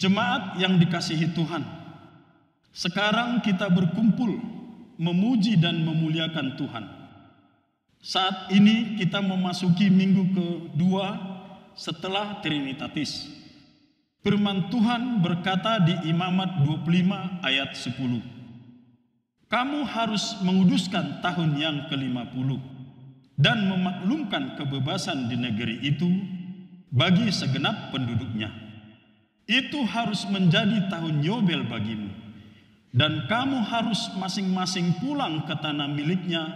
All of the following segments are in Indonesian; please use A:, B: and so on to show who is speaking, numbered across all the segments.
A: Jemaat yang dikasihi Tuhan, sekarang kita berkumpul memuji dan memuliakan Tuhan. Saat ini kita memasuki minggu kedua setelah Trinitatis. Firman Tuhan berkata di Imamat 25 ayat 10. Kamu harus menguduskan tahun yang ke-50 dan memaklumkan kebebasan di negeri itu bagi segenap penduduknya. Itu harus menjadi tahun Yobel bagimu, dan kamu harus masing-masing pulang ke tanah miliknya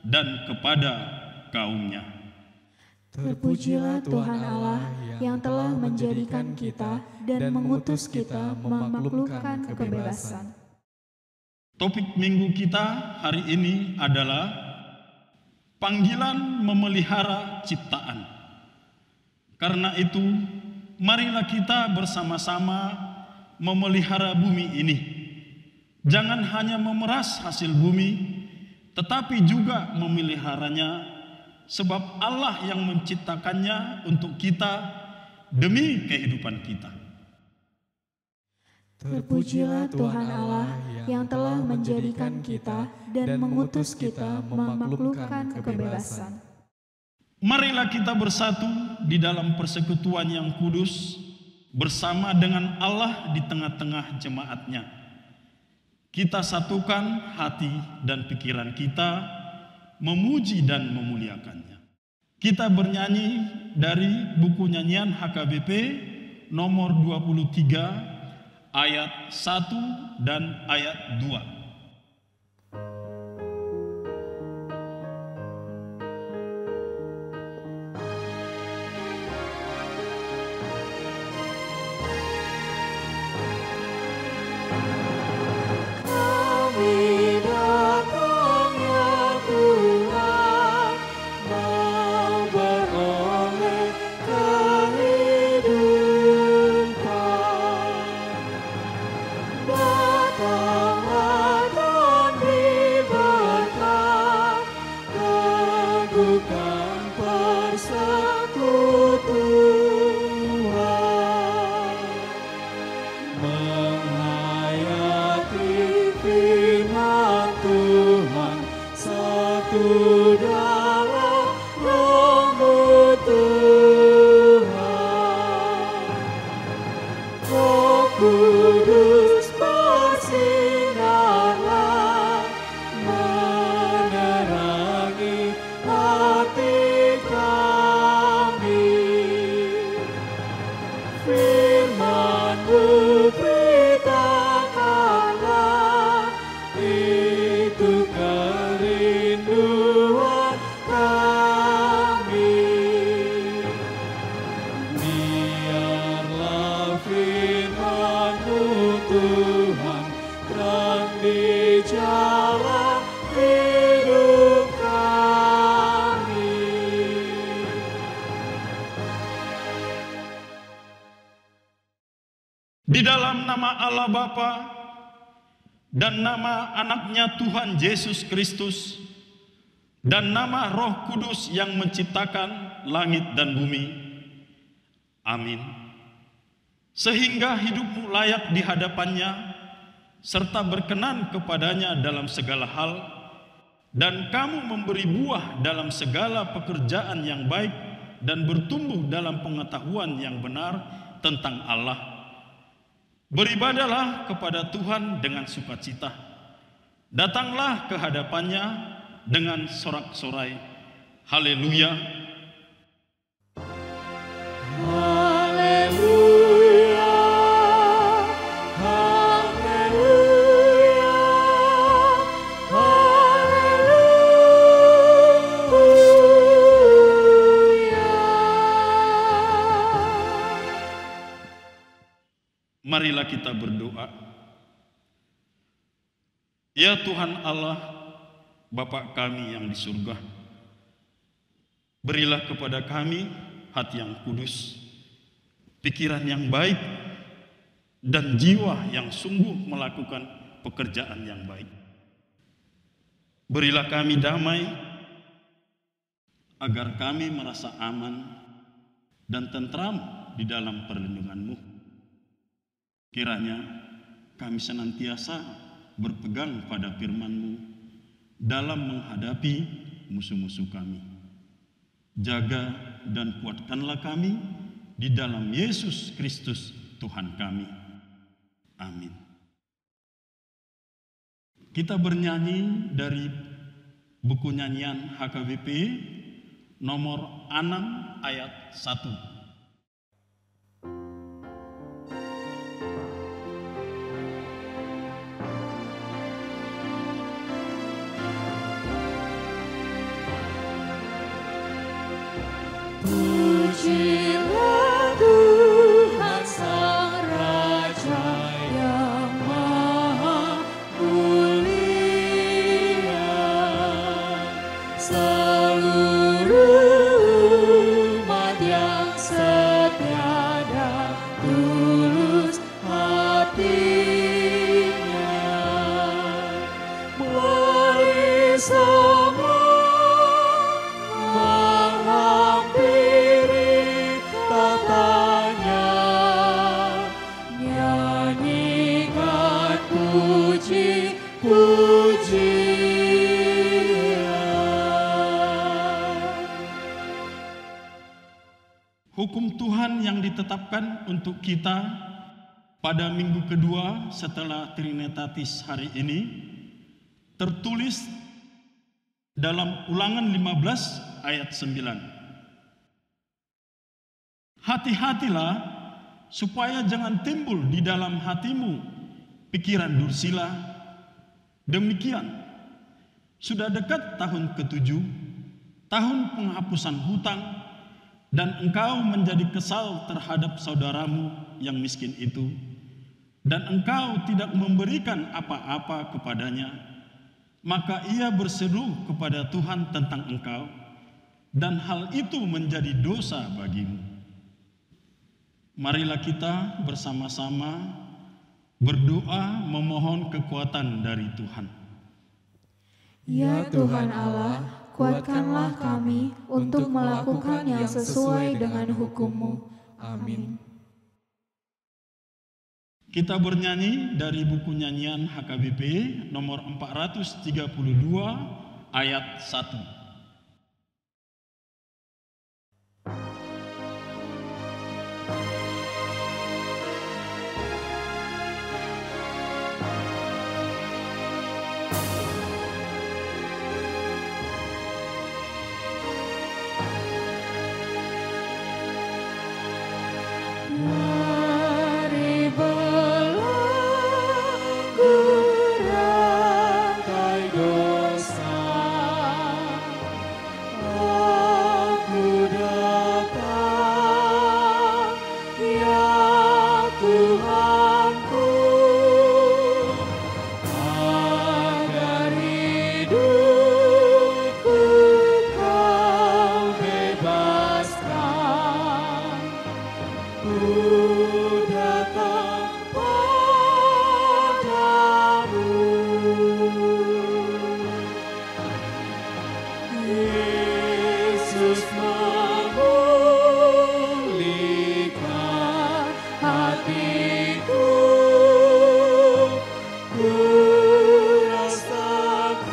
A: dan kepada kaumnya.
B: Terpujilah Tuhan Allah yang telah menjadikan kita dan mengutus kita memaklumkan kebebasan.
A: Topik minggu kita hari ini adalah panggilan memelihara ciptaan. Karena itu, marilah kita bersama-sama memelihara bumi ini. Jangan hanya memeras hasil bumi, tetapi juga memeliharanya, sebab Allah yang menciptakannya untuk kita demi kehidupan kita.
B: Terpujilah Tuhan Allah yang telah menjadikan kita dan mengutus kita memaklumkan kebebasan.
A: Marilah kita bersatu di dalam persekutuan yang kudus bersama dengan Allah di tengah-tengah jemaatnya. Kita satukan hati dan pikiran kita, memuji dan memuliakannya. Kita bernyanyi dari buku nyanyian HKBP nomor 23 ayat 1 dan ayat 2. Di dalam nama Allah Bapa dan nama anaknya Tuhan Yesus Kristus dan nama Roh Kudus yang menciptakan langit dan bumi. Amin. Sehingga hidupmu layak di hadapannya serta berkenan kepadanya dalam segala hal, dan kamu memberi buah dalam segala pekerjaan yang baik dan bertumbuh dalam pengetahuan yang benar tentang Allah. Beribadalah kepada Tuhan dengan sukacita. Datanglah ke hadapannya dengan sorak-sorai. Haleluya.
B: Haleluya. Haleluya. Haleluya.
A: Marilah kita berdoa. Ya Tuhan Allah, Bapa kami yang di surga, berilah kepada kami hati yang kudus, pikiran yang baik, dan jiwa yang sungguh melakukan pekerjaan yang baik. Berilah kami damai, agar kami merasa aman dan tentram di dalam perlindungan-Mu. Kiranya kami senantiasa berpegang pada firman-Mu dalam menghadapi musuh-musuh kami. Jaga dan kuatkanlah kami di dalam Yesus Kristus Tuhan kami. Amin. Kita bernyanyi dari buku nyanyian HKBP nomor 6 ayat 1.
B: Pujilah Tuhan Sang Raja yang Maha Mulia, seluruh umat yang setia dan tulus hatinya. Mari semua menghampiri tatanya, nyanyikan puji-pujian.
A: Hukum Tuhan yang ditetapkan untuk kita pada minggu kedua setelah Trinitatis hari ini tertulis dalam Ulangan 15 ayat 9. Hati-hatilah supaya jangan timbul di dalam hatimu pikiran dursila. Demikian, sudah dekat tahun ke-7, tahun penghapusan hutang, dan engkau menjadi kesal terhadap saudaramu yang miskin itu, dan engkau tidak memberikan apa-apa kepadanya, maka ia berseru kepada Tuhan tentang engkau, dan hal itu menjadi dosa bagimu. Marilah kita bersama-sama berdoa memohon kekuatan dari Tuhan.
B: Ya Tuhan Allah, kuatkanlah kami untuk melakukan yang sesuai dengan hukum-Mu. Amin.
A: Kita bernyanyi dari buku nyanyian HKBP nomor 432 ayat 1.
B: Mari berlaku rantai dosa, aku datang, ya Tuhanku, agar hidupku Kau bebaskan. Ku datang padamu, Yesus memulihkan hatiku. Ku rasakan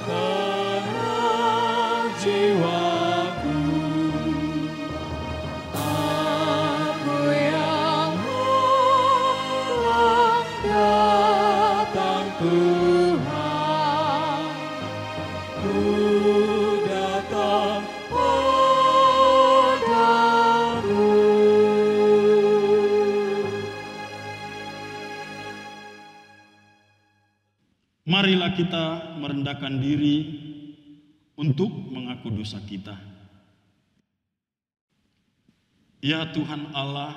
B: tenang jiwaku. Aku yang malang datang Tuhan, ku datang padamu.
A: Marilah kita merendahkan diri untuk mengaku dosa kita. Ya Tuhan Allah,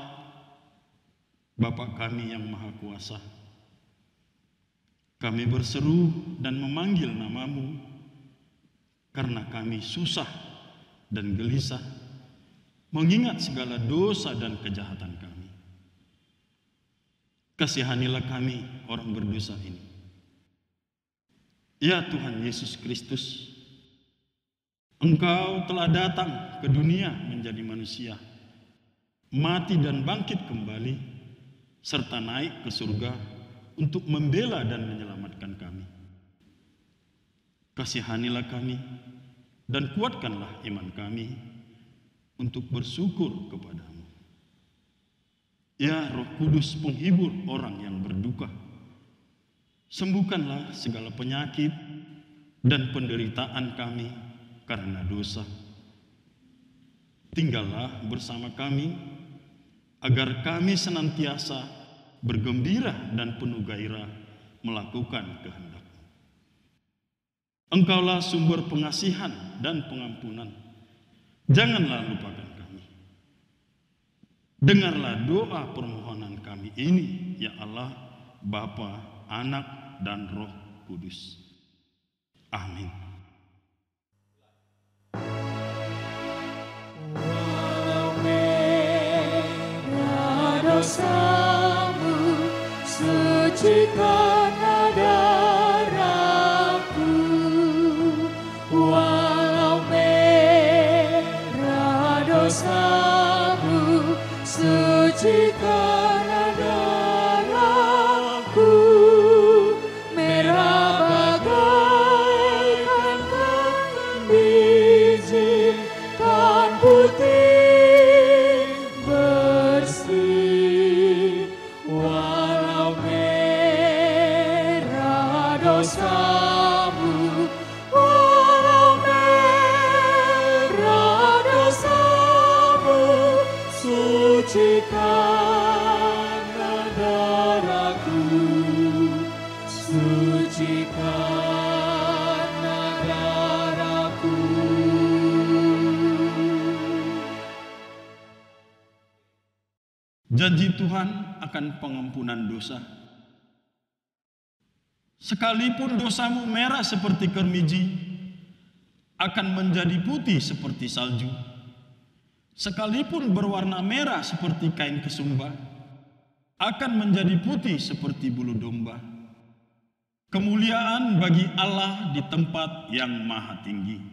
A: Bapa kami yang Maha Kuasa, kami berseru dan memanggil nama-Mu karena kami susah dan gelisah mengingat segala dosa dan kejahatan kami. Kasihanilah kami orang berdosa ini. Ya Tuhan Yesus Kristus, Engkau telah datang ke dunia menjadi manusia, mati dan bangkit kembali serta naik ke surga untuk membela dan menyelamatkan kami. Kasihanilah kami dan kuatkanlah iman kami untuk bersyukur kepadamu. Ya Roh Kudus, penghibur orang yang berduka, sembuhkanlah segala penyakit dan penderitaan kami karena dosa. Tinggallah bersama kami agar kami senantiasa bergembira dan penuh gairah melakukan kehendak-Mu. Engkaulah sumber pengasihan dan pengampunan. Janganlah lupakan kami. Dengarlah doa permohonan kami ini, ya Allah, Bapa, Anak, dan Roh Kudus. Amin.
C: Walau merah dosamu, sucikanlah darahku. Walau merah dosamu, sucikanlah darahku. Merah bagaikan kain biji, kan putih bersih. Walau merah dosamu, walau merah dosamu, sucikanlah darahku, sucikanlah darahku.
A: Janji Tuhan akan pengampunan dosa. Sekalipun dosamu merah seperti kermiji, akan menjadi putih seperti salju. Sekalipun berwarna merah seperti kain kesumba, akan menjadi putih seperti bulu domba. Kemuliaan bagi Allah di tempat yang maha tinggi.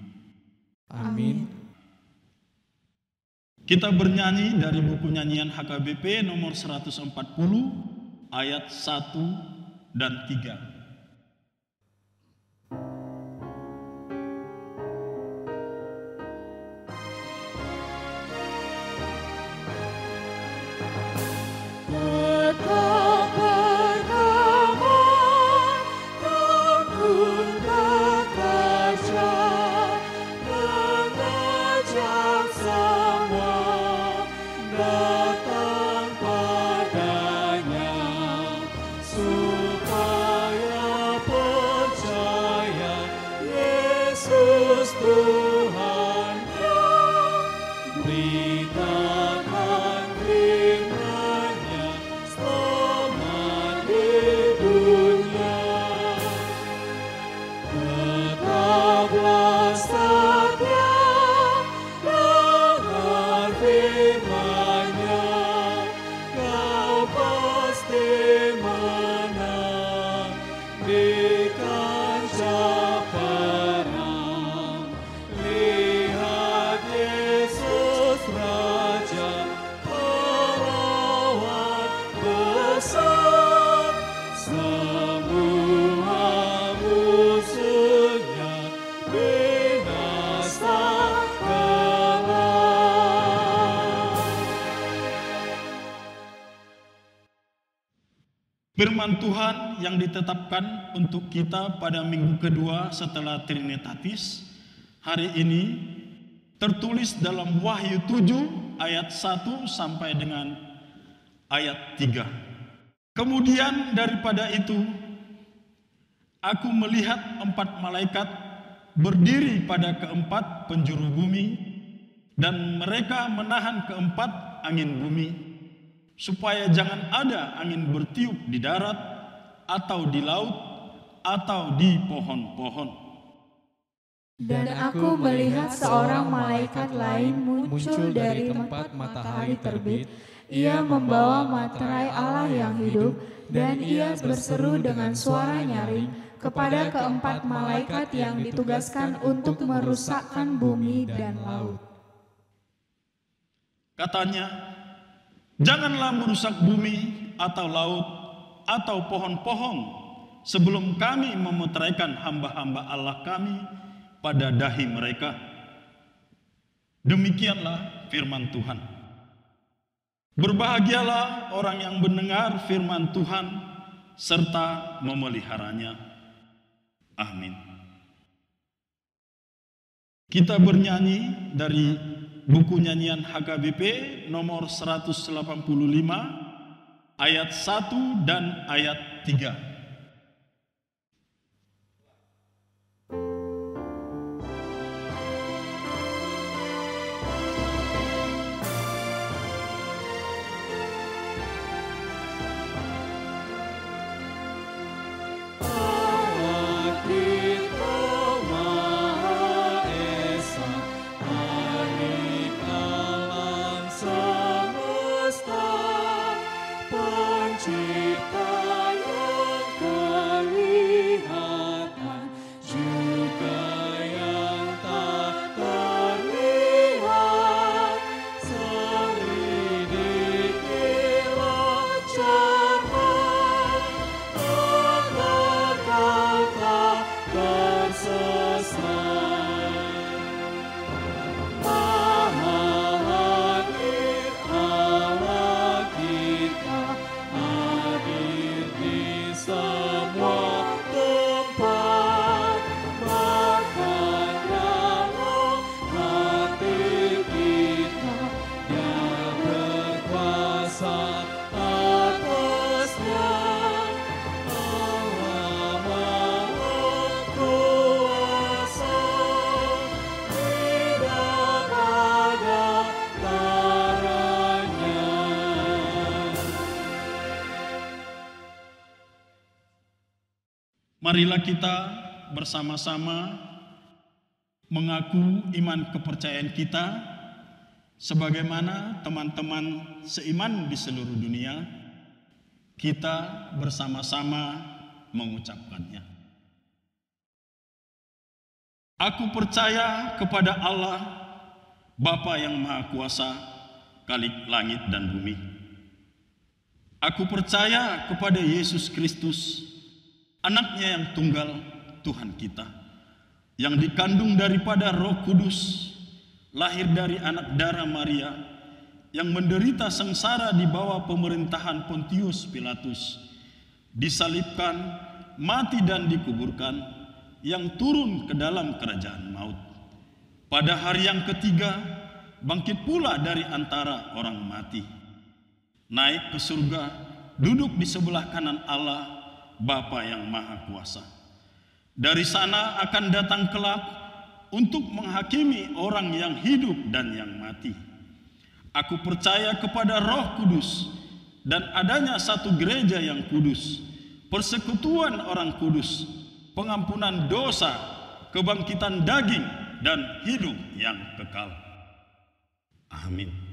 C: Amin.
A: Kita bernyanyi dari buku nyanyian HKBP nomor 140 ayat 1 dan 3.
C: Tetap berteman, tekun bekerja, mengajak semua datang padanya, supaya percaya Yesus Tuhannya. Beritakan firman-Nya, selamat di dunia. Tetaplah setia, dengar firman-Nya, kau pasti menang di kancah perang. Lihat Yesus Raja, pahlawan besar, semua musuhnya binasa kelak.
A: Firman Tuhan yang ditetapkan untuk kita pada minggu kedua setelah Trinitatis hari ini tertulis dalam Wahyu 7 ayat 1 sampai dengan ayat 3. Kemudian daripada itu, aku melihat 4 malaikat berdiri pada keempat penjuru bumi, dan mereka menahan keempat angin bumi, supaya jangan ada angin bertiup di darat, atau di laut, atau di pohon-pohon.
B: Dan aku melihat seorang malaikat lain muncul dari tempat matahari terbit. Ia membawa materai Allah yang hidup, dan ia berseru dengan suara nyaring kepada keempat malaikat yang ditugaskan untuk merusakkan bumi dan laut.
A: Katanya, janganlah merusak bumi atau laut atau pohon-pohon sebelum kami memeteraikan hamba-hamba Allah kami pada dahi mereka. Demikianlah firman Tuhan. Berbahagialah orang yang mendengar firman Tuhan serta memeliharanya. Amin. Kita bernyanyi dari buku nyanyian HKBP nomor 185 ayat 1 dan ayat 3. Marilah kita bersama-sama mengaku iman kepercayaan kita sebagaimana teman-teman seiman di seluruh dunia. Kita bersama-sama mengucapkannya. Aku percaya kepada Allah, Bapa yang Maha Kuasa, Khalik langit dan bumi. Aku percaya kepada Yesus Kristus, Anaknya yang tunggal, Tuhan kita, yang dikandung daripada Roh Kudus, lahir dari anak darah Maria, yang menderita sengsara di bawah pemerintahan Pontius Pilatus, disalibkan, mati dan dikuburkan, yang turun ke dalam kerajaan maut. Pada hari yang ketiga, bangkit pula dari antara orang mati, naik ke surga, duduk di sebelah kanan Allah, Bapa yang Maha Kuasa. Dari sana akan datang kelak untuk menghakimi orang yang hidup dan yang mati. Aku percaya kepada Roh Kudus dan adanya satu gereja yang kudus, persekutuan orang kudus, pengampunan dosa, kebangkitan daging, dan hidup yang kekal. Amin.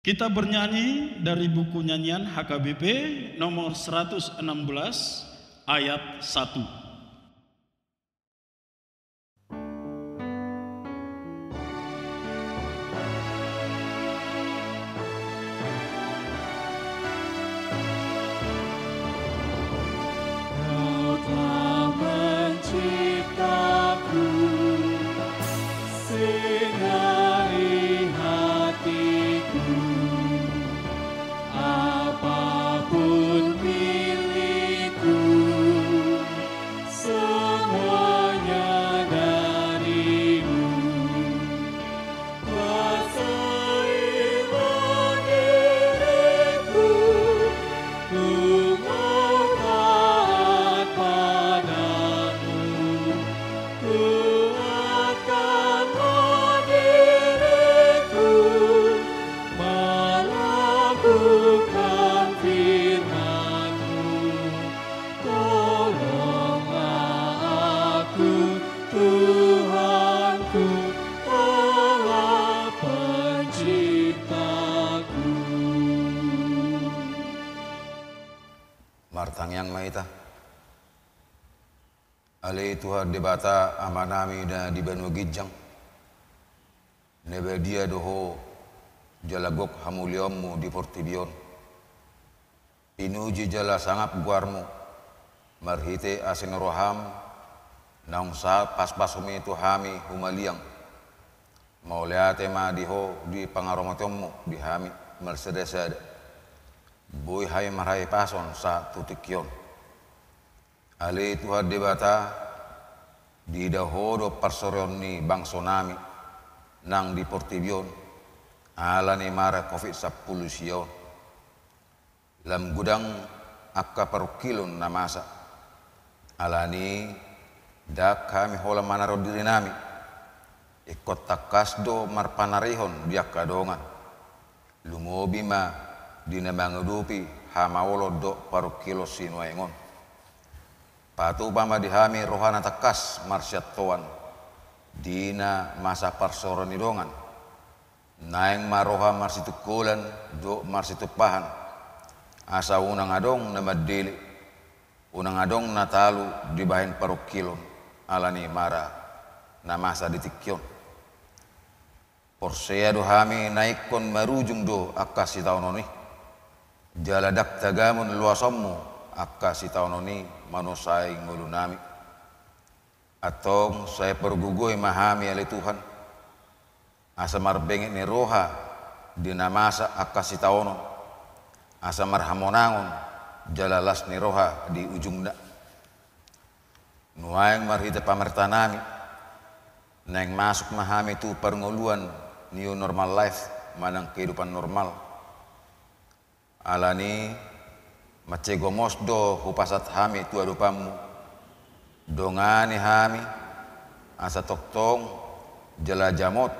A: Kita bernyanyi dari buku nyanyian HKBP nomor 116 ayat 1.
D: Martang yang maita alai Tuhan debata amanami da di banu gijang nebe dia doho jalagok hamuliommu di portibion Pinuji jala sangap guarmu, marhite asin roham, naung saat pas-pasumi Tuhami humaliang. Mauliate ma diho di pangaromatommu dihami mersedesada. Boy hai marai pason sa tutikyon. Ali Tuhan debata di dahodo parsoron ni bangsonami nang di Portibion ala ni mara COVID-10 siyon. Lam gudang akka parukilon na masa. Ala ni dak kami hola manaro diri nami. Ikot takasdo marpanarihon biak kadongan. Lumobi ma dinabangudupi hamawolo do parukilo sinuaingon. Patu pama dihami rohana takas marsyat toan. Dina masa parsoron idongan. Naeng maroha marsitukulan do marsitupahan. Asa unang adong na madili. Unang adong natalu di bahin parukilon. Alani mara na masa ditikyon. Porsea do hami naikon marujung do akka si taunoni. Jaladak tagamon luasammu akka si taunoni manusai ngulunami. Atong saya pergugoy mahami ali Tuhan. Asa marbengit ni roha dinamasa akka si taunon. Asa marhamonangon jalalas ni roha di ujung da. Nuayang marhita pamertanami. Neng masuk mahami tu pernguluan new normal life, manang kehidupan normal. Alani macegomos do hupasat hami tu adupamu. Dongani hami asa toktong jala jamot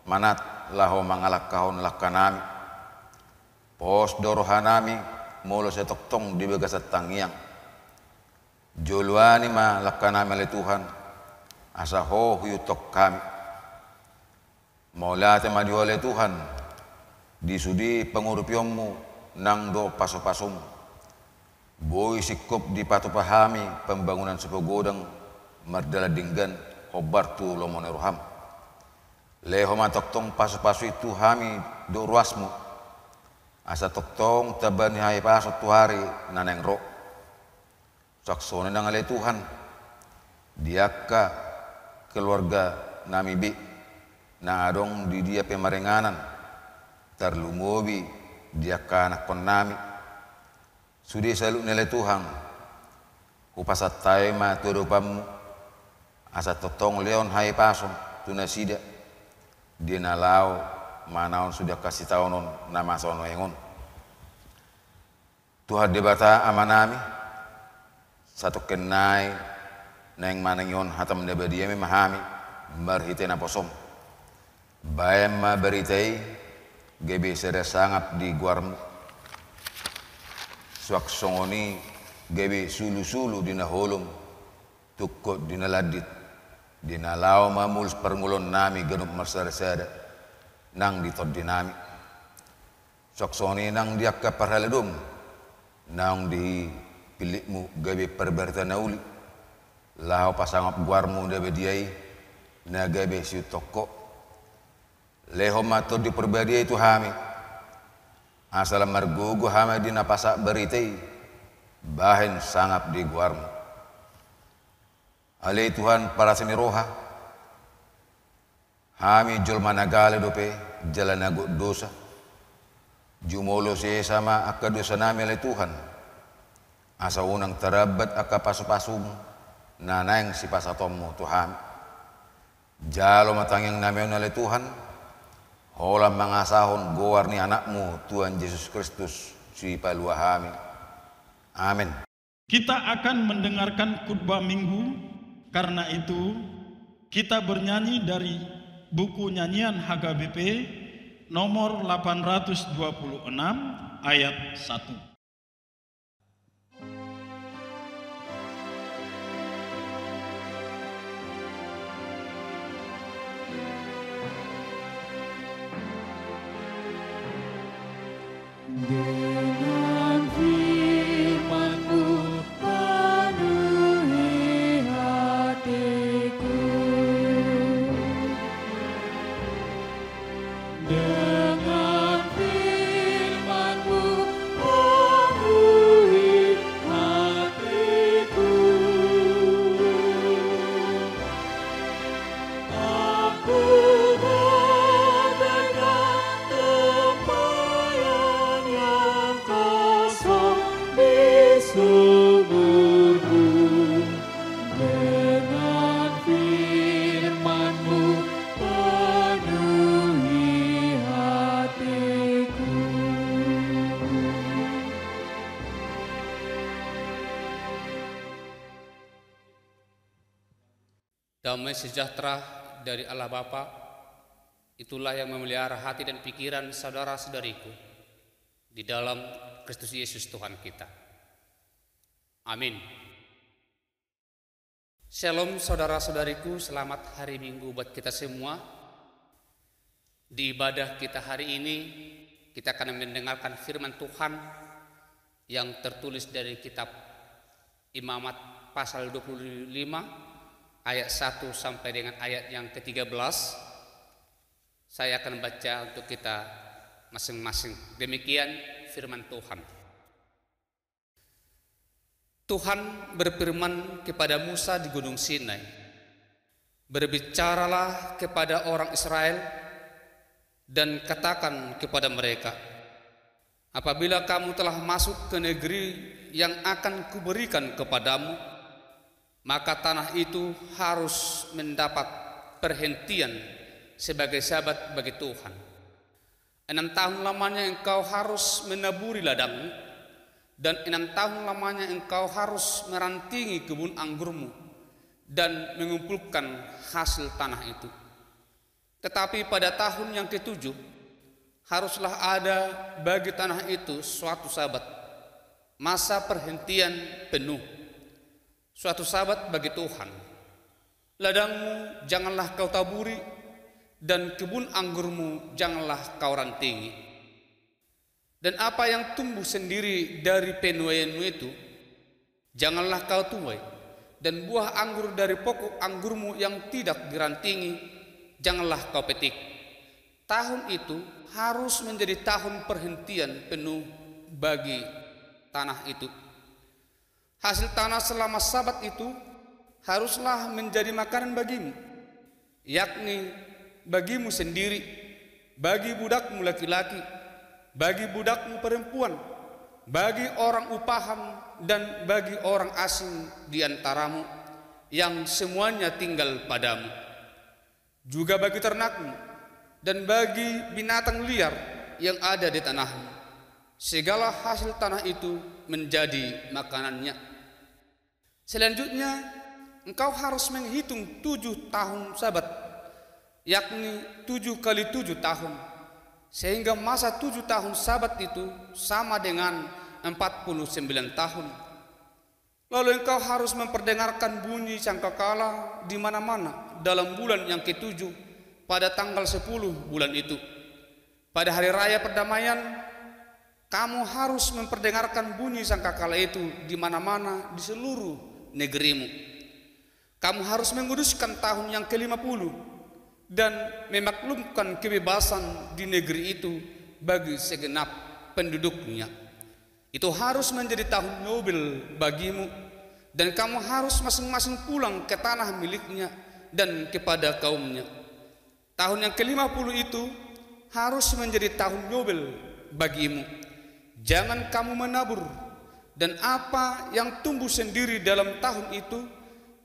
D: manat laho mangalak kahon lakanami. Pos dorohanami molo se toktong di begasat tangiang. Joluani ma lakanami oleh Tuhan. Asa ho huyutok kami. Maulate madi oleh Tuhan. Disudi pengurupionmu nang do paso-pasom. Boy sikop di patupahami pembangunan sepogodang mardala dinggan hobar tu lomone roham. Leho matoktong paso-paso itu hami do ruasmu. Asa toktong tabani hai paso tu hari naneng ro. Saksone nang oleh Tuhan. Diaka keluarga nami bi na adong di dia pemarenganan terlumobi dia anak konami sudi selalu nilai Tuhan kupasat tayo ma tudupamu asa totong leon hai pason tunasida dia nalau manaon sudah kasih taonon nama sono engon Tuhan debata amanami satu kenai neng manangion hatam debadiami mahami marhite na posom bayam ma beritai gebe sere sangap di guarmu suak songoni gebe sulu-sulu dina holom tukko dina ladit dina lao mamul perngulon nami genup marsada-sada nang ditod dinami suak songoni nang diakka parhaledum nang di pilikmu gebe perberta nauli lao pasangap guarmu debe diai na gebe siu toko leho mato di perbadiai itu hami asal margugu hami di napasak beritai bahen sangap di guarmu alai Tuhan para seni roha hami jol managale dope jalan agut dosa jumolo se sama akka dosa nami alai Tuhan asa unang terabat akka pasu-pasum nanang si pasatommu Tuhan jalo matang yang nami alai Tuhan holam mangasahon gowarni anakmu Tuhan Yesus Kristus si paluahami. Amin.
A: Kita akan mendengarkan khotbah minggu, karena itu kita bernyanyi dari buku nyanyian HKBP nomor 826 ayat 1.
C: Dengan firman-Mu penuhi hatiku, dengan firman-Mu
E: Damai sejahtera dari Allah Bapa, itulah yang memelihara hati dan pikiran saudara-saudariku di dalam Kristus Yesus Tuhan kita. Amin. Shalom saudara-saudariku, selamat hari Minggu buat kita semua. Di ibadah kita hari ini, kita akan mendengarkan firman Tuhan yang tertulis dari kitab Imamat pasal 25 ayat 1 sampai dengan ayat yang ke-13. Saya akan baca untuk kita masing-masing. Demikian firman Tuhan. Tuhan berfirman kepada Musa di Gunung Sinai, "Berbicaralah kepada orang Israel dan katakan kepada mereka, apabila kamu telah masuk ke negeri yang akan kuberikan kepadamu, maka tanah itu harus mendapat perhentian sebagai sabat bagi Tuhan. 6 tahun lamanya engkau harus menaburi ladangmu, dan 6 tahun lamanya engkau harus merantingi kebun anggurmu dan mengumpulkan hasil tanah itu. Tetapi pada tahun yang ke-7 haruslah ada bagi tanah itu suatu sabat, masa perhentian penuh, suatu sabat bagi Tuhan. Ladangmu janganlah kau taburi, dan kebun anggurmu janganlah kau rantingi. Dan apa yang tumbuh sendiri dari penuaianmu itu janganlah kau tuai, dan buah anggur dari pokok anggurmu yang tidak dirantingi janganlah kau petik. Tahun itu harus menjadi tahun perhentian penuh bagi tanah itu. Hasil tanah selama sabat itu haruslah menjadi makanan bagimu, yakni bagimu sendiri, bagi budakmu laki-laki, bagi budakmu perempuan, bagi orang upahan, dan bagi orang asing di antaramu yang semuanya tinggal padamu, juga bagi ternakmu dan bagi binatang liar yang ada di tanahmu. Segala hasil tanah itu menjadi makanannya. Selanjutnya engkau harus menghitung 7 tahun sabat, yakni 7 kali 7 tahun, sehingga masa 7 tahun sabat itu sama dengan 49 tahun. Lalu engkau harus memperdengarkan bunyi sangkakala di mana-mana dalam bulan yang ke-7 pada tanggal 10 bulan itu. Pada hari raya perdamaian, kamu harus memperdengarkan bunyi sangkakala itu di mana-mana di seluruh negerimu. Kamu harus menguduskan tahun yang ke-50 dan memaklumkan kebebasan di negeri itu bagi segenap penduduknya. Itu harus menjadi tahun Yobel bagimu, dan kamu harus masing-masing pulang ke tanah miliknya dan kepada kaumnya. Tahun yang ke-50 itu harus menjadi tahun Yobel bagimu. Jangan kamu menabur, dan apa yang tumbuh sendiri dalam tahun itu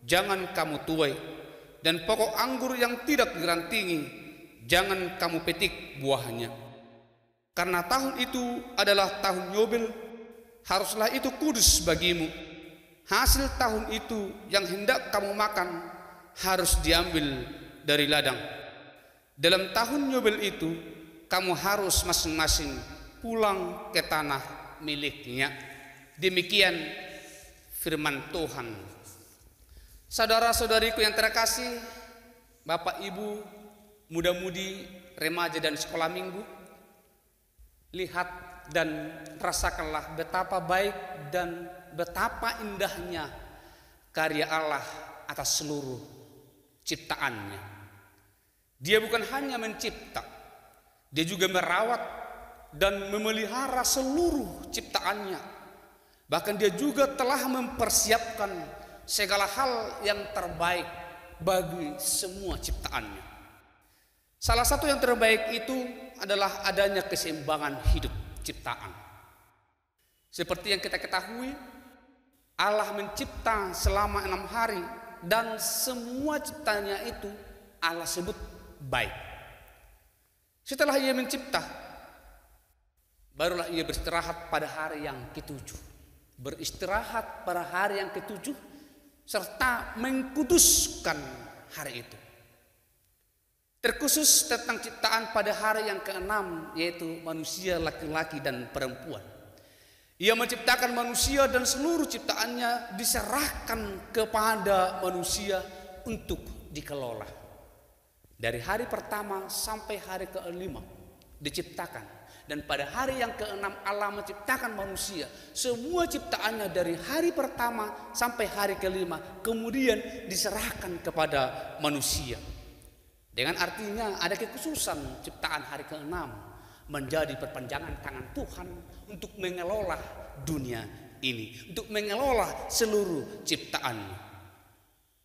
E: jangan kamu tuai, dan pokok anggur yang tidak dirantingi jangan kamu petik buahnya. Karena tahun itu adalah tahun Yobel, haruslah itu kudus bagimu. Hasil tahun itu yang hendak kamu makan harus diambil dari ladang. Dalam tahun Yobel itu kamu harus masing-masing pulang ke tanah miliknya. Demikian firman Tuhan. Saudara-saudariku yang terkasih, Bapak Ibu, muda-mudi, remaja dan sekolah minggu, lihat dan rasakanlah betapa baik dan betapa indahnya karya Allah atas seluruh ciptaannya. Dia bukan hanya mencipta, dia juga merawat dan memelihara seluruh ciptaannya. Bahkan dia juga telah mempersiapkan segala hal yang terbaik bagi semua ciptaannya. Salah satu yang terbaik itu adalah adanya keseimbangan hidup ciptaan. Seperti yang kita ketahui, Allah mencipta selama 6 hari, dan semua ciptanya itu Allah sebut baik. Setelah ia mencipta, barulah ia beristirahat pada hari yang ke-7. Beristirahat pada hari yang ke-7 serta mengkuduskan hari itu. Terkhusus tentang ciptaan pada hari yang ke-6, yaitu manusia laki-laki dan perempuan. Ia menciptakan manusia dan seluruh ciptaannya diserahkan kepada manusia untuk dikelola. Dari hari pertama sampai hari ke-5 diciptakan. Dan pada hari yang ke-6 Allah menciptakan manusia. Semua ciptaannya dari hari pertama sampai hari ke-5 kemudian diserahkan kepada manusia. Dengan artinya ada kekhususan ciptaan hari ke-6 menjadi perpanjangan tangan Tuhan untuk mengelola dunia ini, untuk mengelola seluruh ciptaan.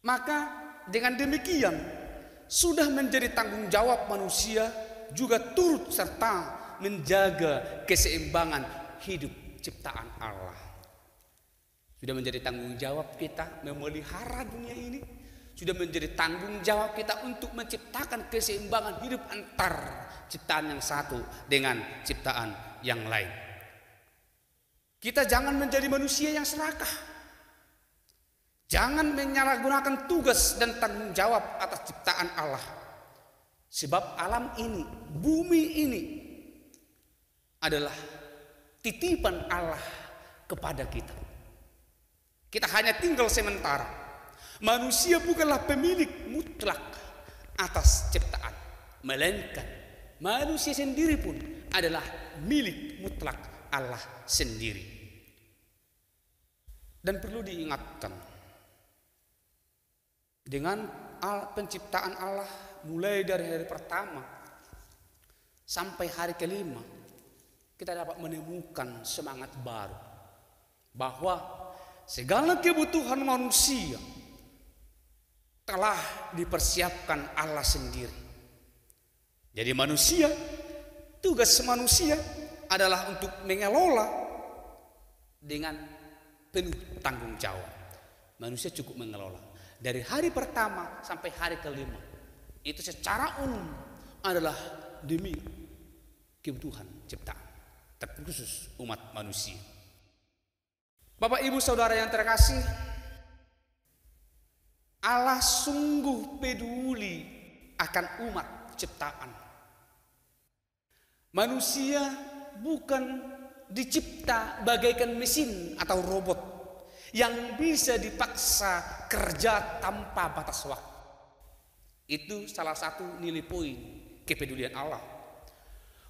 E: Maka dengan demikian sudah menjadi tanggung jawab manusia juga turut serta menjaga keseimbangan hidup ciptaan Allah. Sudah menjadi tanggung jawab kita memelihara dunia ini. Sudah menjadi tanggung jawab kita untuk menciptakan keseimbangan hidup antar ciptaan yang satu dengan ciptaan yang lain. Kita jangan menjadi manusia yang serakah. Jangan menyalahgunakan tugas dan tanggung jawab atas ciptaan Allah. Sebab alam ini, bumi ini adalah titipan Allah kepada kita. Kita hanya tinggal sementara. Manusia bukanlah pemilik mutlak atas ciptaan, melainkan manusia sendiri pun adalah milik mutlak Allah sendiri. Dan perlu diingatkan, dengan penciptaan Allah mulai dari hari pertama sampai hari ke-5, kita dapat menemukan semangat baru bahwa segala kebutuhan manusia telah dipersiapkan Allah sendiri. Jadi manusia, tugas manusia adalah untuk mengelola dengan penuh tanggung jawab. Manusia cukup mengelola dari hari pertama sampai hari ke-5. Itu secara umum adalah demi kebutuhan ciptaan, terkhusus umat manusia. Bapak Ibu Saudara yang terkasih, Allah sungguh peduli akan umat ciptaan. Manusia bukan dicipta bagaikan mesin atau robot yang bisa dipaksa kerja tanpa batas waktu. Itu salah satu nilai poin kepedulian Allah.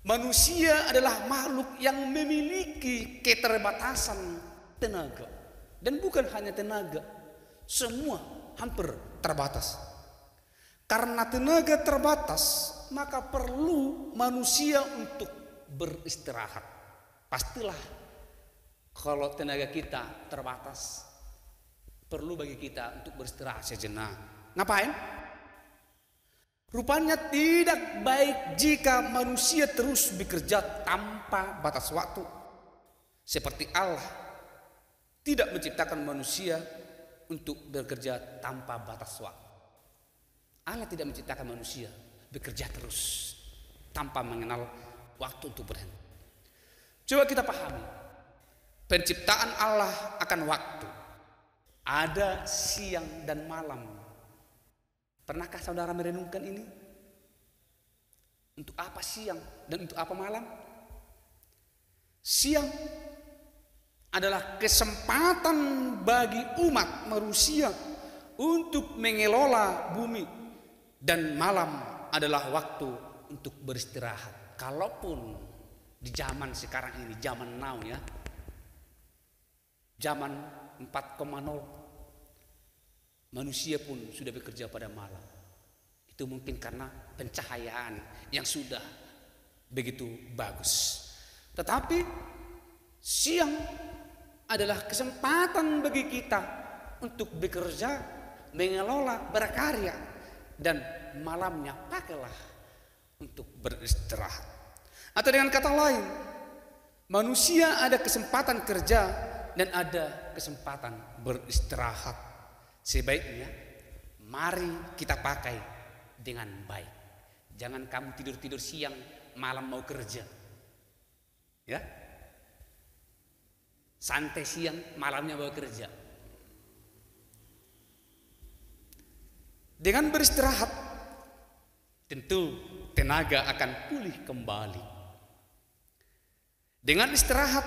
E: Manusia adalah makhluk yang memiliki keterbatasan tenaga. Dan bukan hanya tenaga, semua hampir terbatas. Karena tenaga terbatas, maka perlu manusia untuk beristirahat. Pastilah kalau tenaga kita terbatas, perlu bagi kita untuk beristirahat sejenak. Ngapain? Rupanya tidak baik jika manusia terus bekerja tanpa batas waktu. Seperti Allah tidak menciptakan manusia untuk bekerja tanpa batas waktu. Allah tidak menciptakan manusia bekerja terus tanpa mengenal waktu untuk berhenti. Coba kita pahami, penciptaan Allah akan waktu. Ada siang dan malam. Pernahkah saudara merenungkan ini? Untuk apa siang dan untuk apa malam? Siang adalah kesempatan bagi umat manusia untuk mengelola bumi, dan malam adalah waktu untuk beristirahat. Kalaupun di zaman sekarang ini, zaman now ya, zaman 4.0, manusia pun sudah bekerja pada malam. Itu mungkin karena pencahayaan yang sudah begitu bagus. Tetapi siang adalah kesempatan bagi kita untuk bekerja, mengelola, berkarya, dan malamnya pakailah untuk beristirahat. Atau dengan kata lain, manusia ada kesempatan kerja dan ada kesempatan beristirahat. Sebaiknya mari kita pakai dengan baik. Jangan kamu tidur-tidur siang, malam mau kerja. Ya. Santai siang, malamnya bawa kerja. Dengan beristirahat, tentu tenaga akan pulih kembali. Dengan istirahat,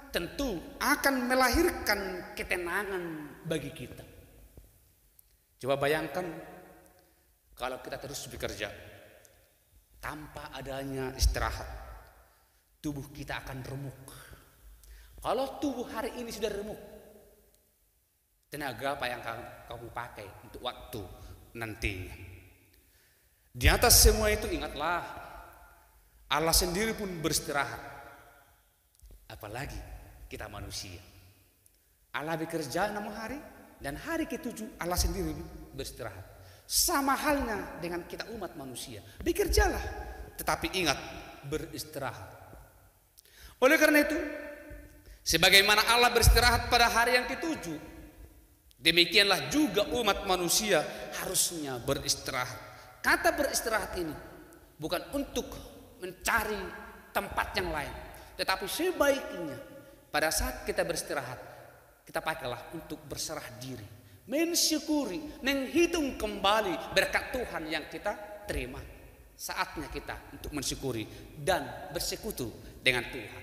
E: tentu akan melahirkan ketenangan bagi kita. Coba bayangkan kalau kita terus bekerja tanpa adanya istirahat, tubuh kita akan remuk. Kalau tubuh hari ini sudah remuk, tenaga apa yang kamu pakai untuk waktu nantinya? Di atas semua itu ingatlah, Allah sendiri pun beristirahat. Apalagi kita manusia. Allah bekerja 6 hari dan hari ke-7 Allah sendiri beristirahat. Sama halnya dengan kita umat manusia. Bekerjalah, tetapi ingat beristirahat. Oleh karena itu, sebagaimana Allah beristirahat pada hari yang ke-7, demikianlah juga umat manusia harusnya beristirahat. Kata beristirahat ini bukan untuk mencari tempat yang lain, tetapi sebaiknya pada saat kita beristirahat, kita pakailah untuk berserah diri, mensyukuri, menghitung kembali berkat Tuhan yang kita terima. Saatnya kita untuk mensyukuri dan bersekutu dengan Tuhan.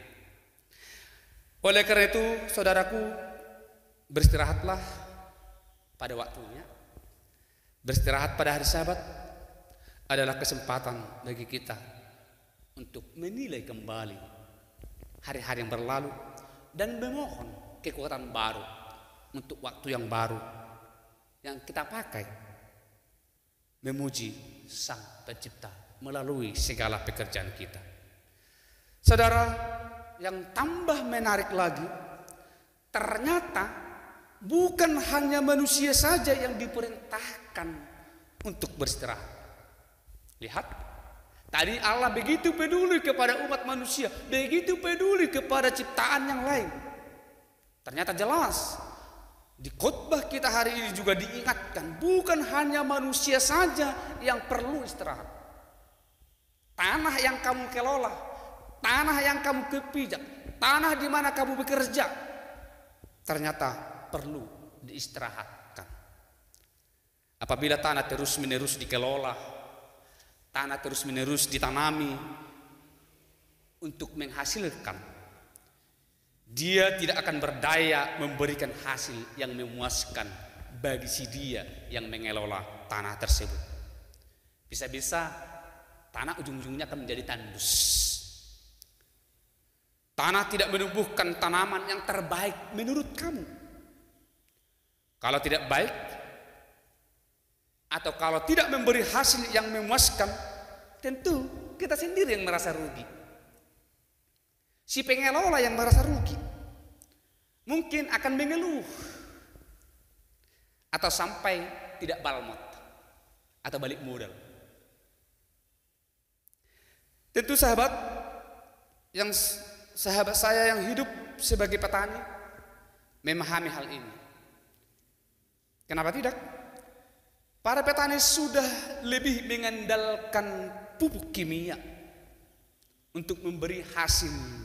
E: Oleh karena itu, saudaraku, beristirahatlah pada waktunya. Beristirahat pada hari Sabat adalah kesempatan bagi kita untuk menilai kembali hari-hari yang berlalu dan memohon kekuatan baru untuk waktu yang baru yang kita pakai memuji Sang Pencipta melalui segala pekerjaan kita. Saudara, yang tambah menarik lagi, ternyata bukan hanya manusia saja yang diperintahkan untuk beristirahat. Lihat, tadi Allah begitu peduli kepada umat manusia, begitu peduli kepada ciptaan yang lain. Ternyata jelas di khotbah kita hari ini juga diingatkan, bukan hanya manusia saja yang perlu istirahat. Tanah yang kamu kelola, tanah yang kamu kepijak, tanah di mana kamu bekerja, ternyata perlu diistirahatkan. Apabila tanah terus-menerus dikelola, tanah terus-menerus ditanami untuk menghasilkan, dia tidak akan berdaya memberikan hasil yang memuaskan bagi si dia yang mengelola tanah tersebut. Bisa-bisa tanah ujung-ujungnya akan menjadi tandus. Tanah tidak menumbuhkan tanaman yang terbaik menurut kamu. Kalau tidak baik, atau kalau tidak memberi hasil yang memuaskan, tentu kita sendiri yang merasa rugi. Si pengelola yang merasa rugi mungkin akan mengeluh atau sampai tidak balmot atau balik modal. Tentu sahabat saya yang hidup sebagai petani memahami hal ini. Kenapa tidak? Para petani sudah lebih mengandalkan pupuk kimia untuk memberi hasil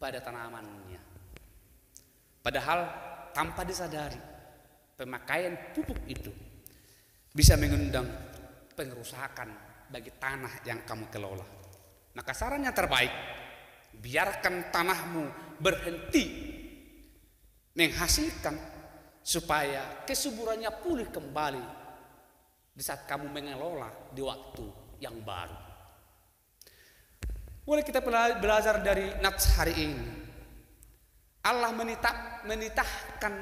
E: pada tanamannya. Padahal tanpa disadari, pemakaian pupuk itu bisa mengundang pengerusakan bagi tanah yang kamu kelola. Maka saran yang terbaik, biarkan tanahmu berhenti menghasilkan supaya kesuburannya pulih kembali di saat kamu mengelola di waktu yang baru. Boleh kita belajar dari nats hari ini. Allah menitahkan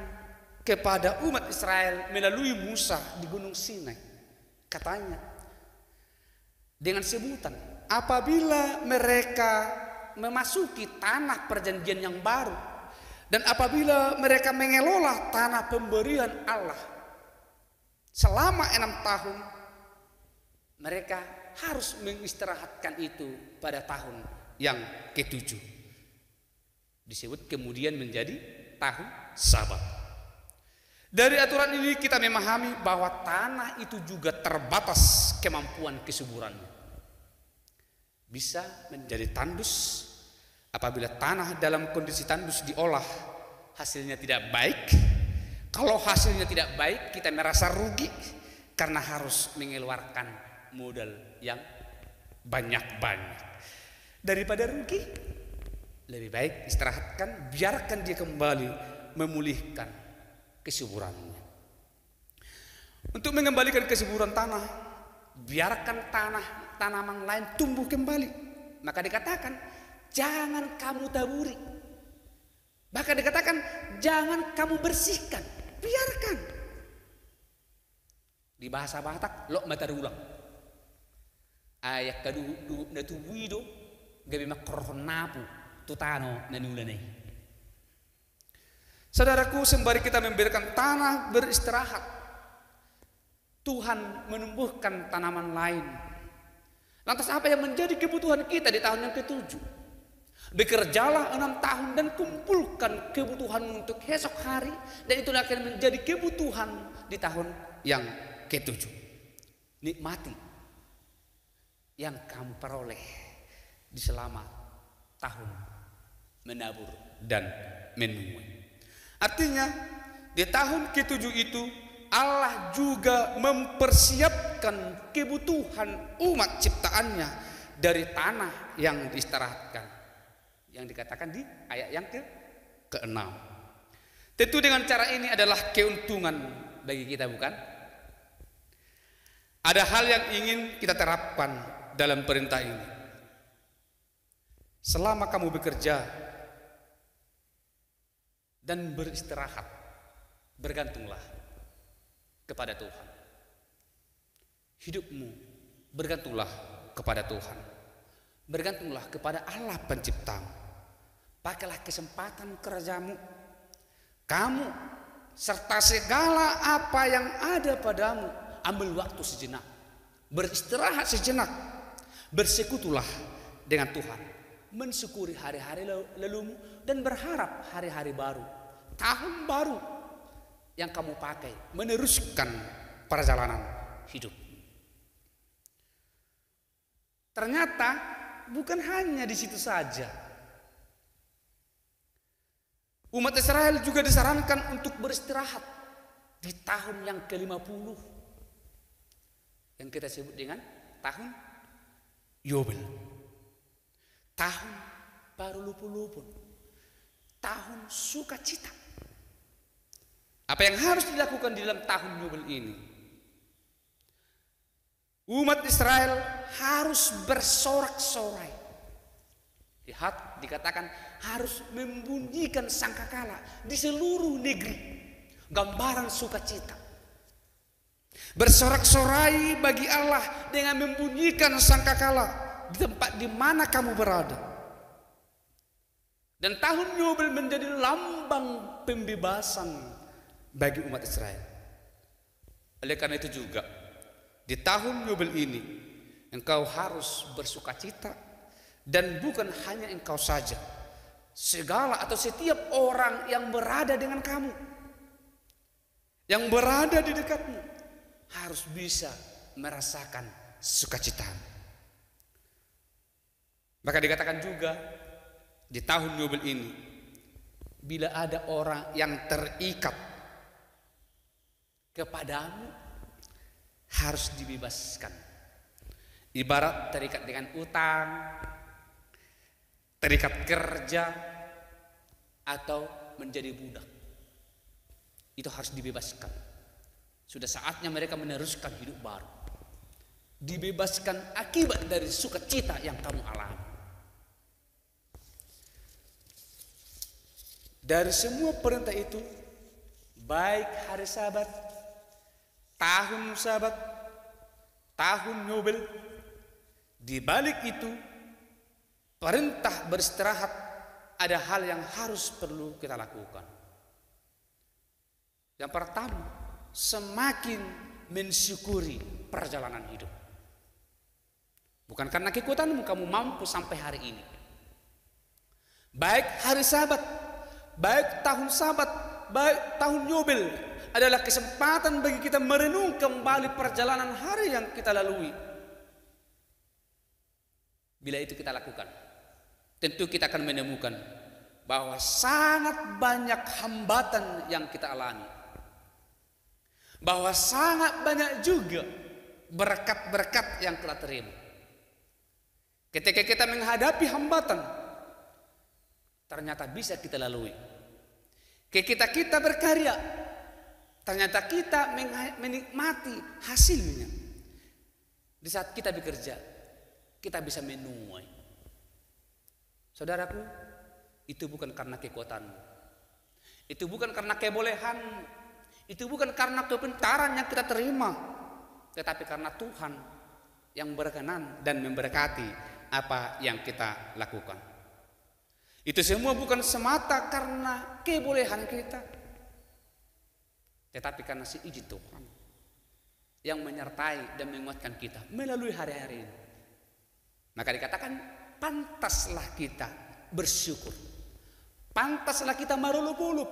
E: kepada umat Israel melalui Musa di Gunung Sinai. Katanya, dengan sebutan, apabila mereka memasuki tanah perjanjian yang baru, dan apabila mereka mengelola tanah pemberian Allah selama 6 tahun, mereka harus mengistirahatkan itu pada tahun yang ke-7. Disebut kemudian menjadi tahun Sabat. Dari aturan ini kita memahami bahwa tanah itu juga terbatas kemampuan kesuburannya. Bisa menjadi tandus apabila tanah dalam kondisi tandus diolah, hasilnya tidak baik. Kalau hasilnya tidak baik, kita merasa rugi. karena harus mengeluarkan modal yang banyak-banyak. Daripada rugi, lebih baik istirahatkan, biarkan dia kembali memulihkan kesuburannya. Untuk mengembalikan kesuburan tanah, biarkan tanaman lain tumbuh kembali. Maka dikatakan, jangan kamu taburi. Bahkan dikatakan, jangan kamu bersihkan, biarkan. Di bahasa Batak, lo matarulang. Ayak kadu na tuwido gabi makrohon napu tutano nanulanay. Saudaraku, sembari kita memberikan tanah beristirahat, Tuhan menumbuhkan tanaman lain. Lantas apa yang menjadi kebutuhan kita di tahun yang ke-7? Bekerjalah 6 tahun dan kumpulkan kebutuhan untuk esok hari, dan itu akan menjadi kebutuhan di tahun yang ke-7. Nikmati yang kamu peroleh di selama tahun menabur dan menuai. Artinya di tahun ke-7 itu Allah juga mempersiapkan kebutuhan umat ciptaannya dari tanah yang diistirahatkan, yang dikatakan di ayat yang ke-6. Tentu dengan cara ini adalah keuntungan bagi kita, bukan? Ada hal yang ingin kita terapkan dalam perintah ini. Selama kamu bekerja dan beristirahat, bergantunglah kepada Tuhan. Hidupmu bergantunglah kepada Tuhan. Bergantunglah kepada Allah penciptamu. Pakailah kesempatan kerjamu, kamu serta segala apa yang ada padamu. Ambil waktu sejenak, beristirahat sejenak, bersekutulah dengan Tuhan, mensyukuri hari-hari lalumu dan berharap hari-hari baru, tahun baru yang kamu pakai meneruskan perjalanan hidup. Ternyata bukan hanya di situ saja. Umat Israel juga disarankan untuk beristirahat di tahun yang ke-50 yang kita sebut dengan tahun Yobel. Tahun baru lupun-lupun, tahun sukacita. Apa yang harus dilakukan di dalam tahun Yobel ini? Umat Israel harus bersorak-sorai. Lihat, dikatakan harus membunyikan sangkakala di seluruh negeri, gambaran sukacita. Bersorak-sorai bagi Allah dengan membunyikan sangkakala di tempat di mana kamu berada. Dan tahun Yobel menjadi lambang pembebasan bagi umat Israel. Oleh karena itu juga di tahun Yobel ini engkau harus bersukacita, dan bukan hanya engkau saja, segala atau setiap orang yang berada dengan kamu, yang berada di dekatmu, harus bisa merasakan sukacita. Maka dikatakan juga di tahun Yobel ini, bila ada orang yang terikat kepadamu, harus dibebaskan. Ibarat terikat dengan utang, terikat kerja, atau menjadi budak, itu harus dibebaskan. Sudah saatnya mereka meneruskan hidup baru, dibebaskan akibat dari sukacita yang kamu alami. Dari semua perintah itu, baik hari Sabat, tahun Sabat, tahun Yobel, di balik itu perintah beristirahat, ada hal yang harus perlu kita lakukan. Yang pertama, semakin mensyukuri perjalanan hidup. Bukan karena kekuatanmu kamu mampu sampai hari ini. Baik hari Sabat, baik tahun Sabat, baik tahun Yobel adalah kesempatan bagi kita merenung kembali perjalanan hari yang kita lalui. Bila itu kita lakukan, tentu kita akan menemukan bahwa sangat banyak hambatan yang kita alami. bahwa sangat banyak juga berkat-berkat yang kita terima. Ketika kita menghadapi hambatan, ternyata bisa kita lalui. Ketika kita berkarya, ternyata kita menikmati hasilnya. Di saat kita bekerja, kita bisa menuai. Saudaraku, itu bukan karena kekuatanmu, itu bukan karena kebolehanmu, itu bukan karena kepintaran yang kita terima, tetapi karena Tuhan yang berkenan dan memberkati apa yang kita lakukan. Itu semua bukan semata karena kebolehan kita, tetapi karena seizin Tuhan yang menyertai dan menguatkan kita melalui hari-hari ini. Maka dikatakan, pantaslah kita bersyukur, pantaslah kita marulup-ulup,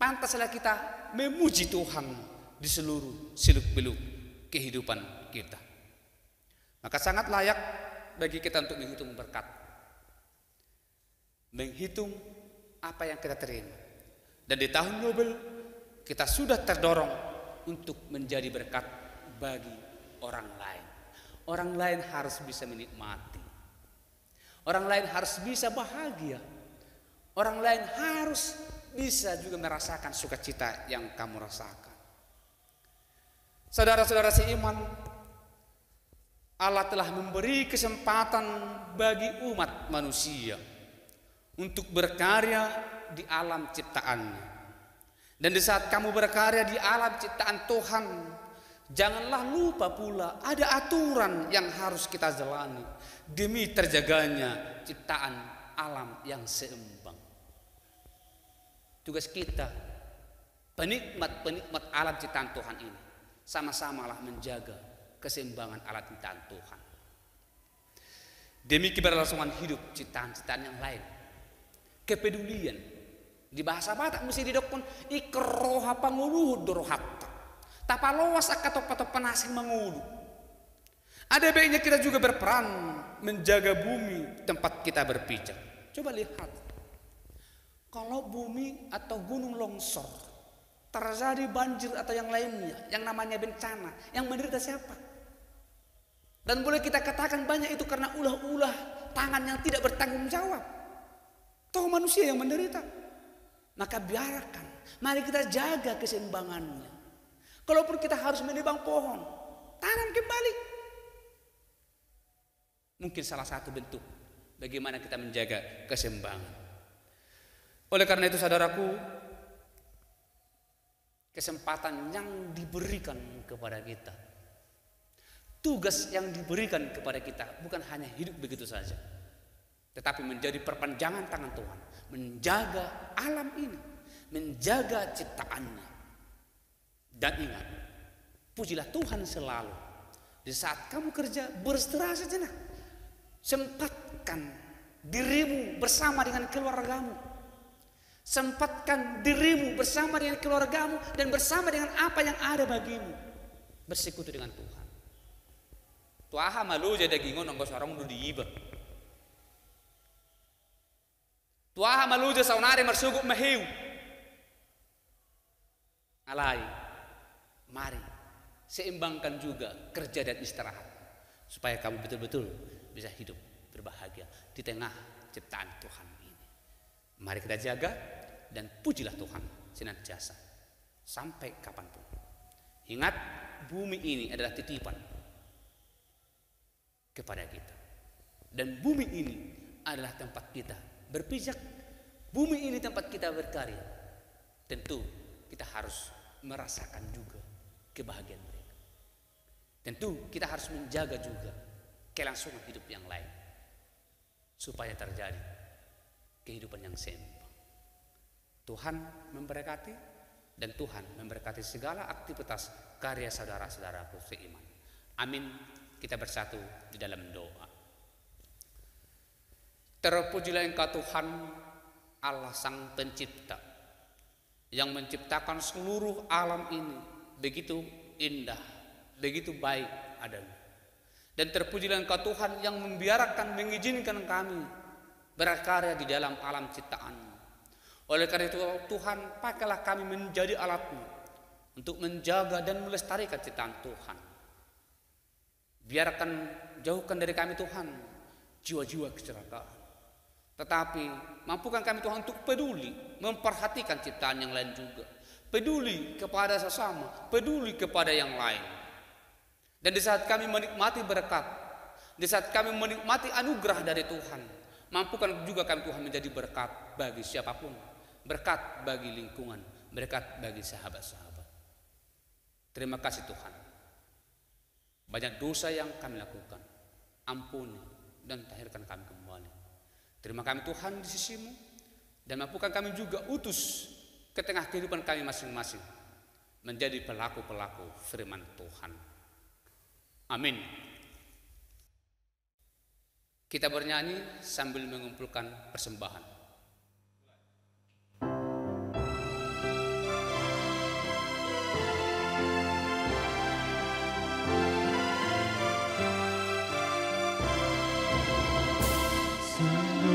E: pantaslah kita memuji Tuhan di seluruh seluk-beluk kehidupan kita. Maka sangat layak bagi kita untuk menghitung berkat, menghitung apa yang kita terima. Dan di tahun Yobel kita sudah terdorong untuk menjadi berkat bagi orang lain. Orang lain harus bisa menikmati, orang lain harus bisa bahagia, orang lain harus bisa juga merasakan sukacita yang kamu rasakan. Saudara-saudara seiman, Allah telah memberi kesempatan bagi umat manusia untuk berkarya di alam ciptaannya. Dan di saat kamu berkarya di alam ciptaan Tuhan, janganlah lupa pula ada aturan yang harus kita jalani demi terjaganya ciptaan alam yang seimbang. Tugas kita, penikmat-penikmat alam ciptaan Tuhan ini, sama-samalah menjaga keseimbangan alam ciptaan Tuhan demi keberlangsungan hidup ciptaan-ciptaan yang lain. Kepedulian di bahasa Batak mesti didokon ikroha panguluh dorohatta tapalowas akato-pato panasing mangulu. Ada baiknya kita juga berperan menjaga bumi tempat kita berpijak. Coba lihat, kalau bumi atau gunung longsor, terjadi banjir atau yang lainnya, yang namanya bencana, yang menderita siapa? Dan boleh kita katakan banyak itu karena ulah-ulah tangan yang tidak bertanggung jawab. Toh manusia yang menderita. Maka biarkan, mari kita jaga keseimbangannya. Kalaupun kita harus menebang pohon, tanam kembali. Mungkin salah satu bentuk bagaimana kita menjaga keseimbangan. Oleh karena itu saudaraku, kesempatan yang diberikan kepada kita, tugas yang diberikan kepada kita bukan hanya hidup begitu saja, tetapi menjadi perpanjangan tangan Tuhan, menjaga alam ini, menjaga ciptaannya. Dan ingat, pujilah Tuhan selalu. Di saat kamu kerja, beristirahat sejenak, sempatkan dirimu bersama dengan keluargamu, sempatkan dirimu bersama dengan keluargamu dan bersama dengan apa yang ada bagimu, bersekutu dengan Tuhan. Tuaha malu jadi gingon nonggo sarong du diiba. Tuaha malu jadi saunare marsuguk mahiu. Alai, mari seimbangkan juga kerja dan istirahat supaya kamu betul-betul bisa hidup berbahagia di tengah ciptaan Tuhan ini. Mari kita jaga dan pujilah Tuhan senantiasa sampai kapanpun. Ingat, bumi ini adalah titipan kepada kita, dan bumi ini adalah tempat kita berpijak, bumi ini tempat kita berkarya. Tentu kita harus merasakan juga kebahagiaan mereka. Tentu kita harus menjaga juga kelangsungan hidup yang lain supaya terjadi kehidupan yang seimbang. Tuhan memberkati dan Tuhan memberkati segala aktivitas karya saudara-saudaraku seiman. Amin. Kita bersatu di dalam doa. Terpujilah Engkau Tuhan, Allah Sang Pencipta, yang menciptakan seluruh alam ini begitu indah, begitu baik adanya. Dan terpujilah Engkau Tuhan yang membiarkan, mengizinkan kami berkarya di dalam alam ciptaan. Oleh karena itu Tuhan, pakailah kami menjadi alat-Mu untuk menjaga dan melestarikan ciptaan Tuhan. Biarkan jauhkan dari kami Tuhan jiwa-jiwa kecelakaan. Tetapi mampukan kami Tuhan untuk peduli, memperhatikan ciptaan yang lain juga. Peduli kepada sesama, peduli kepada yang lain. Dan di saat kami menikmati berkat, di saat kami menikmati anugerah dari Tuhan, mampukan juga kami Tuhan menjadi berkat bagi siapapun. Berkat bagi lingkungan, berkat bagi sahabat-sahabat. Terima kasih Tuhan. Banyak dosa yang kami lakukan, ampuni dan tahirkan kami kembali. Terima kami Tuhan di sisi-Mu, dan mampukan kami juga utus ke tengah kehidupan kami masing-masing menjadi pelaku-pelaku firman Tuhan. Amin. Kita bernyanyi sambil mengumpulkan persembahan.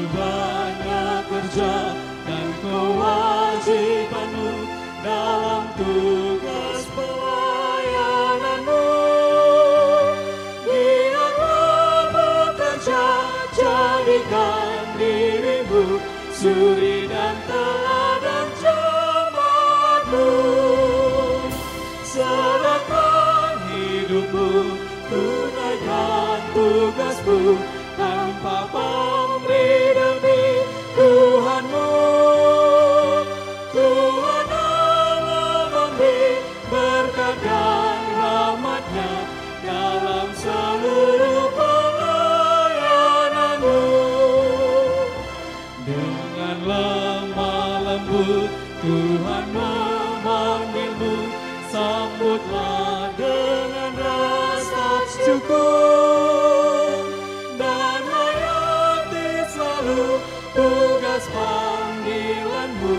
C: Banyak kerja dan kewajibanmu dalam tugas pelayananmu. Giatlah bekerja, jadikan dirimu suri dan teladan jemaatmu. Serahkan hidupmu, tunaikan tugasmu tanpa pamrih demi Tuhanmu. Tuhan Allah memberi berkat dan rahmat-Nya dalam seluruh pelayananmu. Dengan lemah lembut Tuhan memanggilmu, sambutlah dengan rasa syukur dan hayati selalu tugas panggilanmu,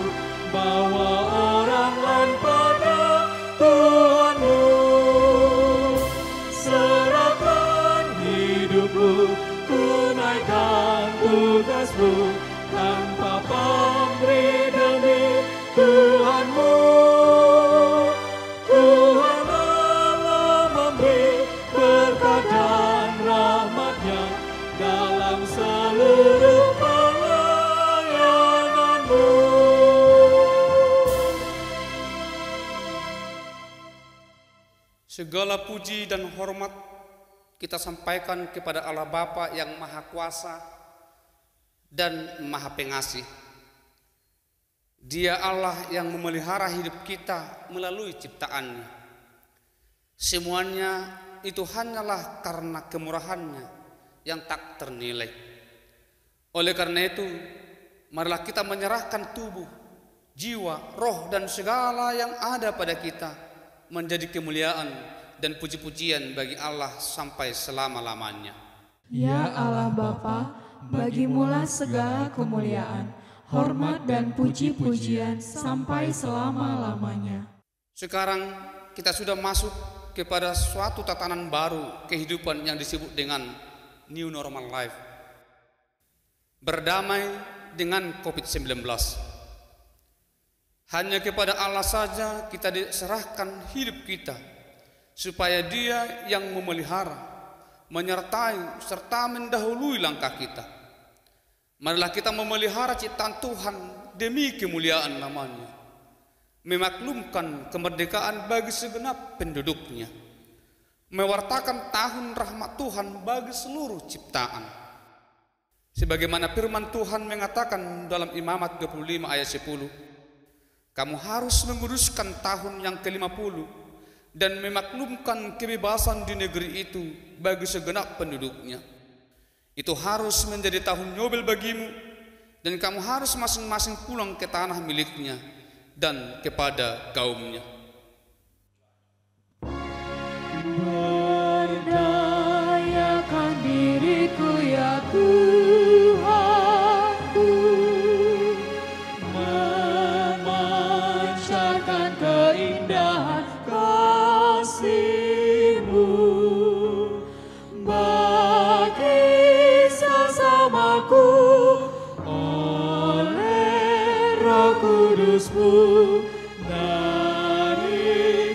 C: bawa orang lain pada Tuhanmu. Serahkan hidupmu, tunaikan tugasmu tanpa pamrih demi Tuhanmu. Tuhan Allah memberi berkat dan rahmat-Nya dalam seluruh pelayananmu.
E: Segala puji dan hormat kita sampaikan kepada Allah Bapa yang Maha Kuasa dan Maha Pengasih. Dia Allah yang memelihara hidup kita melalui ciptaannya. Semuanya itu hanyalah karena kemurahan-Nya yang tak ternilai. Oleh karena itu, marilah kita menyerahkan tubuh, jiwa, roh, dan segala yang ada pada kita menjadi kemuliaan dan puji-pujian bagi Allah sampai selama-lamanya.
B: Ya Allah Bapa, bagimulah segala kemuliaan, hormat dan puji-pujian sampai selama-lamanya.
E: Sekarang kita sudah masuk kepada suatu tatanan baru kehidupan yang disebut dengan new normal life. Berdamai dengan COVID-19. Hanya kepada Allah saja kita diserahkan hidup kita, supaya Dia yang memelihara, menyertai, serta mendahului langkah kita. Marilah kita memelihara ciptaan Tuhan demi kemuliaan namanya, memaklumkan kemerdekaan bagi segenap penduduknya, mewartakan tahun rahmat Tuhan bagi seluruh ciptaan. Sebagaimana firman Tuhan mengatakan dalam Imamat 25 ayat 10, kamu harus menguruskan tahun yang ke-50 dan memaklumkan kebebasan di negeri itu bagi segenap penduduknya. Itu harus menjadi tahun Yobel bagimu, dan kamu harus masing-masing pulang ke tanah miliknya dan kepada kaumnya.
C: Berdayakan diriku ya Tuhanku, memancarkan keindahan kasih-Mu bagi sesamaku oleh Roh Kudus-Mu dari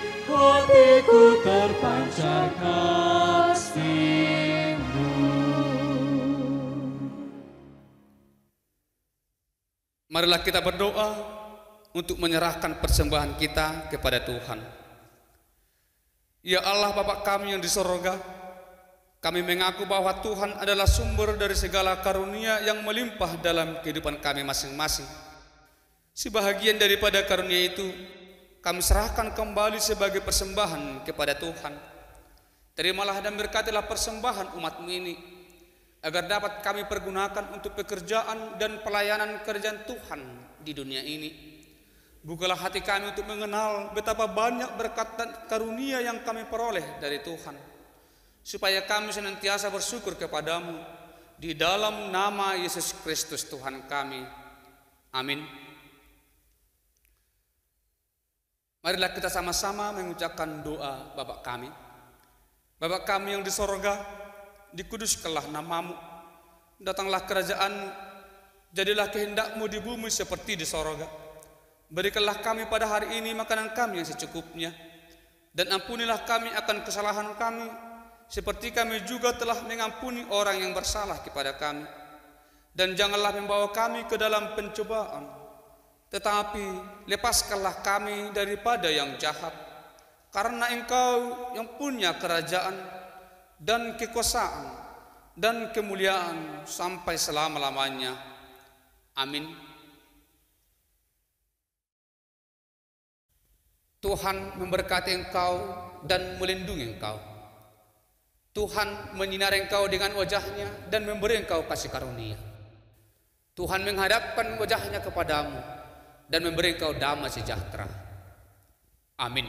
E: Marilah kita berdoa untuk menyerahkan persembahan kita kepada Tuhan. Ya Allah Bapa kami yang di sorga, kami mengaku bahwa Tuhan adalah sumber dari segala karunia yang melimpah dalam kehidupan kami masing-masing. Sebahagian daripada karunia itu kami serahkan kembali sebagai persembahan kepada Tuhan. Terimalah dan berkatilah persembahan umat-Mu ini, agar dapat kami pergunakan untuk pekerjaan dan pelayanan kerjaan Tuhan di dunia ini. Bukalah hati kami untuk mengenal betapa banyak berkat dan karunia yang kami peroleh dari Tuhan, supaya kami senantiasa bersyukur kepadamu di dalam nama Yesus Kristus Tuhan kami. Amin. Marilah kita sama-sama mengucapkan doa Bapa kami. Bapa kami yang di sorga, dikuduskanlah namamu, datanglah kerajaan-Mu, jadilah kehendak-Mu di bumi seperti di sorga. Berikanlah kami pada hari ini makanan kami yang secukupnya, dan ampunilah kami akan kesalahan kami, seperti kami juga telah mengampuni orang yang bersalah kepada kami. Dan janganlah membawa kami ke dalam pencobaan, tetapi lepaskanlah kami daripada yang jahat, karena Engkau yang punya kerajaan dan kekuasaan dan kemuliaan sampai selama-lamanya. Amin. Tuhan memberkati engkau dan melindungi engkau. Tuhan menyinari engkau dengan wajah-Nya dan memberi engkau kasih karunia. Tuhan menghadapkan wajah-Nya kepadamu dan memberi engkau damai sejahtera. Amin.